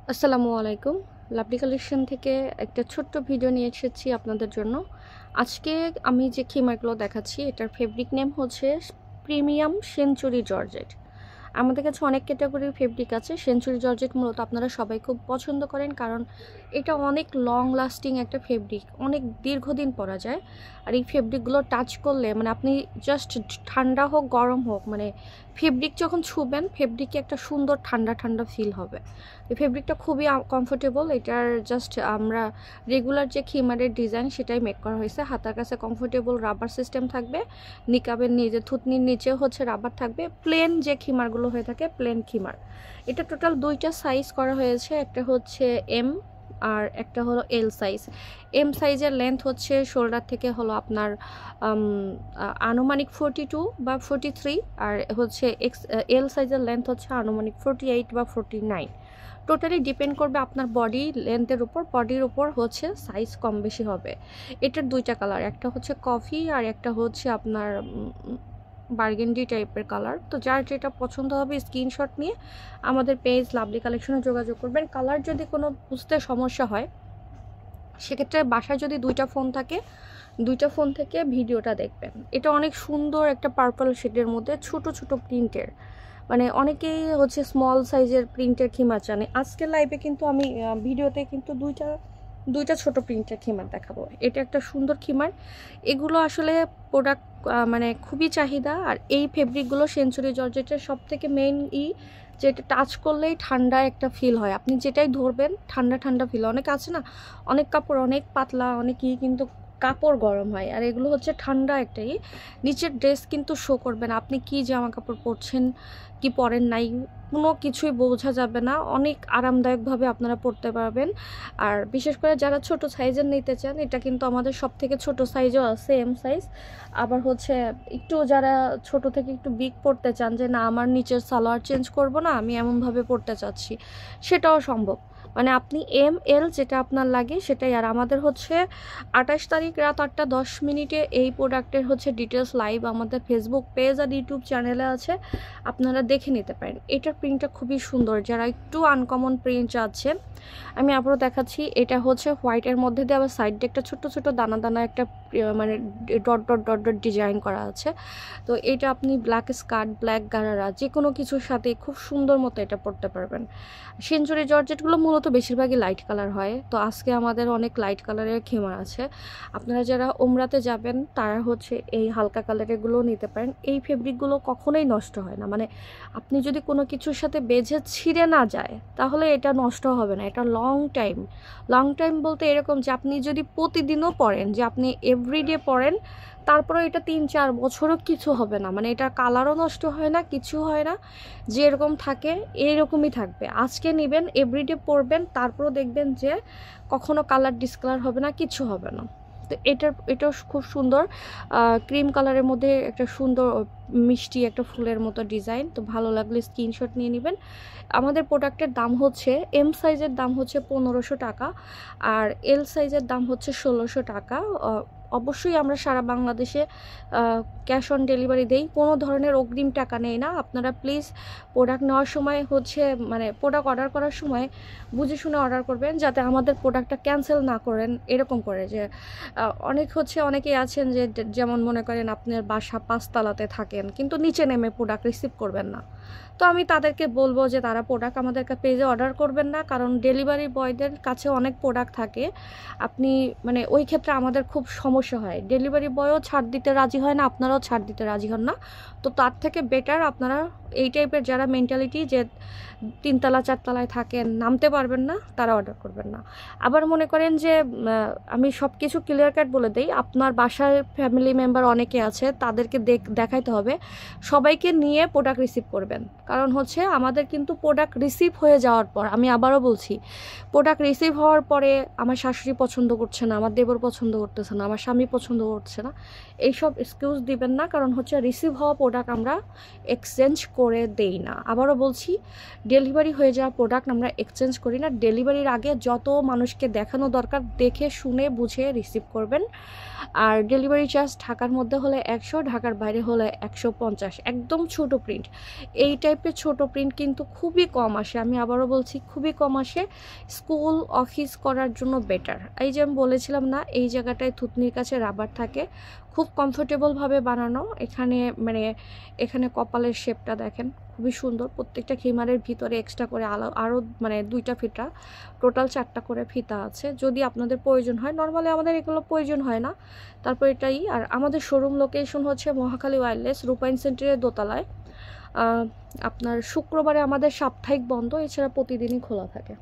আসসালামু আলাইকুম। Lovely collection থেকে একটা ছোট্ট ভিডিও নিয়ে এসেছি আপনাদের জন্য। আজকে আমি যে খিমারগুলো দেখাচ্ছি এটার ফেব্রিক নেম হচ্ছে প্রিমিয়াম সেঞ্চুরি জর্জেট। আমাদের কাছে অনেক ক্যাটাগরির ফেব্রিক আছে। সেঞ্চুরি জর্জেট মূলত আপনারা সবাই খুব পছন্দ করেন, কারণ এটা অনেক লং লাস্টিং একটা ফেব্রিক, অনেক দীর্ঘদিন পরা যায়। আর এই ফেব্রিকগুলো টাচ করলে মানে আপনি জাস্ট ঠান্ডা হোক গরম হোক, মানে ফেব্রিক যখন ছুবেন ফেব্রিকে একটা সুন্দর ঠান্ডা ঠান্ডা ফিল হবে। এই ফেব্রিকটা খুবই কমফোর্টেবল। এটার জাস্ট আমরা রেগুলার যে খিমারের ডিজাইন সেটাই মেক করা হয়েছে। হাতার কাছে কমফোর্টেবল রাবার সিস্টেম থাকবে, নিকাবের নিচে থুতনির নিচে হচ্ছে রাবার থাকবে। প্লেন যে খিমারগুলো হয়ে থাকে প্লেন খিমার। এটা টোটাল দুইটা সাইজ করা হয়েছে, একটা হচ্ছে এম আর একটা হলো এল সাইজ। এম সাইজের লেন্থ হচ্ছে শোল্ডার থেকে হলো আপনার আনুমানিক 42 বা 43, আর হচ্ছে এল সাইজের লেন্থ হচ্ছে আনুমানিক 48 বা 49। টোটালি ডিপেন্ড করবে আপনার বডি লেন্থের উপর, বডির উপর হচ্ছে সাইজ কম বেশি হবে। এটার দুইটা কালার, একটা হচ্ছে কফি আর একটা হচ্ছে আপনার বার্গেন্ডি টাইপের কালার। তো যার যেটা পছন্দ হবে স্ক্রিনশট নিয়ে আমাদের পেজ লাভলি কালেকশনে যোগাযোগ করবেন। কালার যদি কোনো বুঝতে সমস্যা হয় সেক্ষেত্রে বাসায় যদি দুইটা ফোন থাকে, দুইটা ফোন থেকে ভিডিওটা দেখবেন। এটা অনেক সুন্দর একটা পার্পল শেডের মধ্যে ছোট ছোট প্রিন্টের, মানে অনেকেই হচ্ছে স্মল সাইজের প্রিন্টের খিমার জানে। আজকের লাইভে কিন্তু আমি ভিডিওতে কিন্তু দুইটা ছোট প্রিন্টের খিমার দেখাবো। এটা একটা সুন্দর খিমার। এগুলো আসলে প্রোডাক্ট মানে খুবই চাহিদা। আর এই ফেব্রিকগুলো সেঞ্চুরি জর্জেটের সব থেকে মেইন যেটা টাচ করলেই ঠান্ডা একটা ফিল হয়। আপনি যেটাই ধরবেন ঠান্ডা ঠান্ডা ফিল। অনেক আছে না, অনেক কাপড় অনেক পাতলা অনেকই কিন্তু কাপড় গরম হয়, আর এগুলো হচ্ছে ঠান্ডা একটাই। নিচের ড্রেস কিন্তু শো করবে না আপনি কি জামা কাপড় পরছেন কি পরেন নাই, কোনো কিছুই বোঝা যাবে না। অনেক আরামদায়কভাবে আপনারা পরতে পারবেন। আর বিশেষ করে যারা ছোট সাইজের নিতে চান, এটা কিন্তু আমাদের সব থেকে ছোট সাইজও আছে, এম সাইজ। আবার হচ্ছে একটু যারা ছোট থেকে একটু বিগ পরতে চান, যে না আমার নিচের সালোয়ার চেঞ্জ করব না, আমি এমনভাবে পরতে চাচ্ছি, সেটাও সম্ভব। মানে আপনি এম এল যেটা আপনার লাগে সেটাই। আর আমাদের হচ্ছে 28 তারিখ রাত 8:10 এই প্রোডাক্টের হচ্ছে ডিটেলস লাইভ আমাদের ফেসবুক পেজ আর ইউটিউব চ্যানেলে আছে, আপনারা দেখে নিতে পারেন। এটার প্রিন্টটা খুবই সুন্দর। যারা একটু আনকমন প্রিন্ট চাচ্ছে আমি আবারও দেখাচ্ছি। এটা হচ্ছে হোয়াইটের মধ্যে দিয়ে আবার সাইড দিয়ে একটা ছোট ছোট দানা দানা একটা মানে dot dot dot dot design করা আছে। তো এটা আপনি ব্ল্যাক স্কার্ট ব্ল্যাক গারারা যে কোনো কিছুর সাথে খুব সুন্দর মতো এটা পরতে পারবেন। সেঞ্চুরি জর্জেটগুলো মূলত বেশিরভাগই লাইট কালার হয়, তো আজকে আমাদের অনেক লাইট কালারের খিমার আছে। আপনারা যারা ওমরাতে যাবেন তারা হচ্ছে এই হালকা কালারেরগুলো নিতে পারেন। এই ফেব্রিকগুলো কখনোই নষ্ট হয় না, মানে আপনি যদি কোনো কিছুর সাথে বেঁধে ছিঁড়ে না যায় তাহলে এটা নষ্ট হবে না। এটা লং টাইম, লং টাইম বলতে এরকম যে আপনি যদি প্রতিদিনও পরেন, যে আপনি এভরিডে পরেন, তারপরে এটা 3-4 বছরও কিছু হবে না, মানে এটা কালারও নষ্ট হয় না, কিছু হয় না। যেরকম থাকে এরকমই থাকবে। আজকে নেবেন এভরিডে পরবেন, তারপরও দেখবেন যে কখনো কালার ডিসকালার হবে না, কিছু হবে না। তো এটাও খুব সুন্দর ক্রিম কালারের মধ্যে একটা সুন্দর মিষ্টি একটা ফুলের মতো ডিজাইন। তো ভালো লাগলে স্ক্রিনশট নিয়ে নেবেন। আমাদের প্রোডাক্টের দাম হচ্ছে এম সাইজের দাম হচ্ছে 1500 টাকা, আর এল সাইজের দাম হচ্ছে 1600 টাকা। অবশ্যই আমরা সারা বাংলাদেশে ক্যাশ অন ডেলিভারি দেই, কোনো ধরনের অগ্রিম টাকা নেই না। আপনারা প্লিজ প্রোডাক্ট নেওয়ার সময় হচ্ছে মানে প্রোডাক্ট অর্ডার করার সময় বুঝে শুনে অর্ডার করবেন, যাতে আমাদের প্রোডাক্টটা ক্যান্সেল না করেন। এরকম করে যে অনেকেই আছেন যে যেমন মনে করেন আপনার বাসা 5 তলাতে থাকেন কিন্তু নিচে নেমে প্রোডাক্ট রিসিভ করবেন না। তো আমি তাদেরকে বলবো যে তারা প্রোডাক্ট আমাদের পেজে অর্ডার করবেন না, কারণ ডেলিভারি বয়দের কাছে অনেক প্রোডাক্ট থাকে। আপনি মানে ওই ক্ষেত্রে আমাদের খুব সমস্যা হয়, ডেলিভারি বয়ও ছাড় দিতে রাজি হয় না, আপনারাও ছাড় দিতে রাজি হন না। তো তার থেকে বেটার আপনারা এই টাইপের যারা মেন্টালিটি যে 3 তলা 4 তলায় থাকেন নামতে পারবেন না, তারা অর্ডার করবেন না। আবার মনে করেন যে আমি সব কিছু ক্লিয়ার কাট বলে দিই, আপনার বাসায় ফ্যামিলি মেম্বার অনেকে আছে, তাদেরকে দেখাইতে হবে সবাইকে নিয়ে প্রোডাক্ট রিসিভ করবেন। কারণ হচ্ছে আমাদের কিন্তু প্রোডাক্ট রিসিভ হয়ে যাওয়ার পর, আমি আবারও বলছি, প্রোডাক্ট রিসিভ হওয়ার পরে আমার শাশুড়ি পছন্দ করছে না, আমার দেবর পছন্দ করতেছে না, আমার স্বামী পছন্দ করছে না, এইসব এক্সকিউজ দিবেন না। কারণ হচ্ছে রিসিভ হওয়া প্রোডাক্ট আমরা এক্সচেঞ্জ করে দেই না। আবারও বলছি, ডেলিভারি হয়ে যাওয়া প্রোডাক্ট আমরা এক্সচেঞ্জ করি না। ডেলিভারির আগে যত মানুষকে দেখানো দরকার দেখে শুনে বুঝে রিসিভ করবেন। আর ডেলিভারি চার্জ ঢাকার মধ্যে হলে 100, ঢাকার বাইরে হলে 150। একদম ছোট প্রিন্ট, এই টাইপের ছোট প্রিন্ট কিন্তু খুবই কম আসে। আমি আবারও বলছি, খুবই কম আসে। স্কুল অফিস করার জন্য বেটার। এই যে আমি বলেছিলাম না, এই জায়গাটায় থুতনির কাছে রাবার থাকে, খুব কমফোর্টেবলভাবে বানানো। এখানে এখানে কপালের শেপটা দেখেন, খুবই সুন্দর। প্রত্যেকটা খিমারের ভিতরে এক্সট্রা করে আরও 2টা ফিতা, টোটাল 4টা করে ফিতা আছে। যদি আপনাদের প্রয়োজন হয়, নর্মালি আমাদের এগুলো প্রয়োজন হয় না, তারপর এটাই। আর আমাদের শোরুম লোকেশন হচ্ছে মহাখালী ওয়্যারলেস, রূপাইন সেন্টারের দোতলায়। আপনার শুক্রবারে আমাদের সাপ্তাহিক বন্ধ, এছাড়া প্রতিদিনই খোলা থাকে।